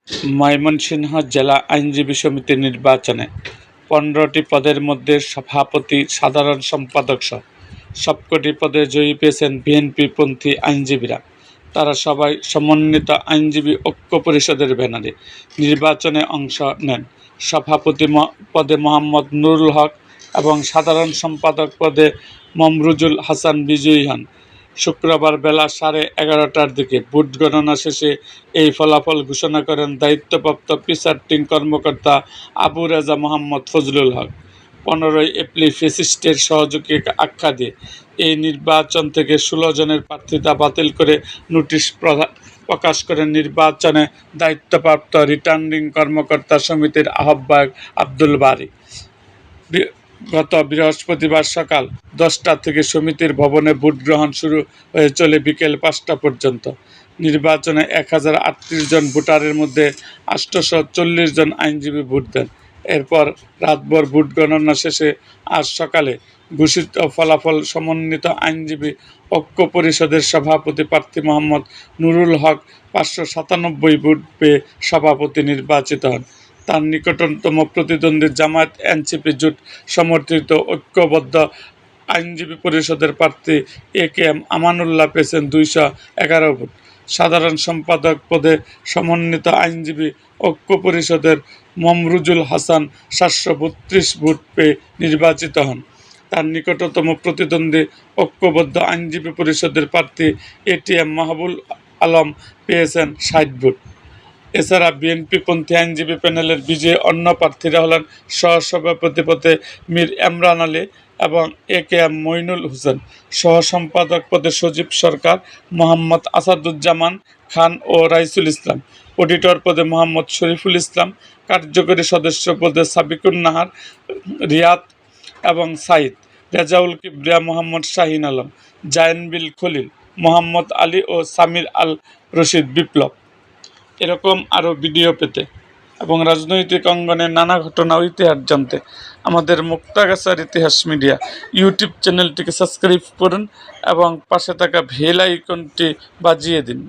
ময়মনসিংহ জেলা আইনজীবী সমিতি নির্বাচনে ১৫টি পদের মধ্যে সভাপতি, সাধারণ সম্পাদকসহ সবকটি পদে জয়ী পেয়েছেন বিএনপিপন্থী আইনজীবীরা। তারা সবাই সমন্বিত আইনজীবী ঐক্য পরিষদের ব্যানারে নির্বাচনে অংশ নেন। সভাপতি পদে মোহাম্মদ নুরুল হক এবং সাধারণ সম্পাদক পদে মমরুজুল হাসান বিজয়ী হন। শুক্রবার বেলা 11:30টার দিকে ভোট গণনা শেষে এই ফলাফল ঘোষণা করেন দায়িত্বপ্রাপ্ত প্রিসাইডিং কর্মকর্তা আবু রেজা মোহাম্মদ ফজলুল হক। 15ই এপ্রিল ফ্যাসিস্টের সহযোগী আখ্যা দিয়ে এই নির্বাচন থেকে 16 জনের প্রার্থিতা বাতিল করে নোটিশ প্রকাশ করেন নির্বাচনে দায়িত্বপ্রাপ্ত রিটার্নিং কর্মকর্তা সমিতির আহ্বায়ক আব্দুল বারী। গত বৃহস্পতিবার সকাল 10টা থেকে সমিতির ভবনে ভোট গ্রহণ শুরু হয়ে চলে বিকেল 5টা পর্যন্ত। নির্বাচনে 1038 জন ভোটারের মধ্যে 840 জন আইনজীবী ভোট দেন। এরপর রাতভর ভোট গণনা শেষে আজ সকালে ঘোষিত ফলাফল সমন্বিত আইনজীবী ঐক্য পরিষদের সভাপতি প্রার্থী মোহাম্মদ নুরুল হক 597 ভোট পেয়ে সভাপতি নির্বাচিত হন। তার নিকটতম প্রতিদ্বন্দ্বী জামায়াত এনসিপি জোট সমর্থিত ঐক্যবদ্ধ আইনজীবী পরিষদের প্রার্থী একেএম আমানুল্লাহ পেয়েছেন 211 ভোট। সাধারণ সম্পাদক পদে সমন্বিত আইনজীবী ঐক্য পরিষদের মমরুজুল হাসান 732 ভোট পেয়ে নির্বাচিত হন। তার নিকটতম প্রতিদ্বন্দ্বী ঐক্যবদ্ধ আইনজীবী পরিষদের প্রার্থী এটিএম মাহবুল আলম পেয়েছেন 60 ভোট। এছাড়া বিএনপিপন্থী আইনজীবী প্যানেলের বিজয়ী অন্য প্রার্থীরা হলেন সহসভাপতি পদে মীর এমরান আলী এবং একেএম মঈনুল হোসেন, সহসম্পাদক পদে সজীব সরকার, মোহাম্মদ আসাদুজ্জামান খান ও রাইসুল ইসলাম, অডিটর পদে মোহাম্মদ শরীফুল ইসলাম, কার্যকরী সদস্য পদে সাবিকুন নাহার, রিয়াদ এবং সাইদ, রেজাউল কিবরিয়া, মোহাম্মদ শাহিন আলম, জায়নবিল খলিল, মোহাম্মদ আলী ও সামির আল রশিদ বিপ্লব। এরকম আরও ভিডিও পেতে এবং রাজনৈতিক অঙ্গনের নানা ঘটনা ও ইতিহাস জানতে আমাদের মুক্তাগাছার ইতিহাস মিডিয়া ইউটিউব চ্যানেলটিকে সাবস্ক্রাইব করুন এবং পাশে থাকা বেল আইকনটি বাজিয়ে দিন।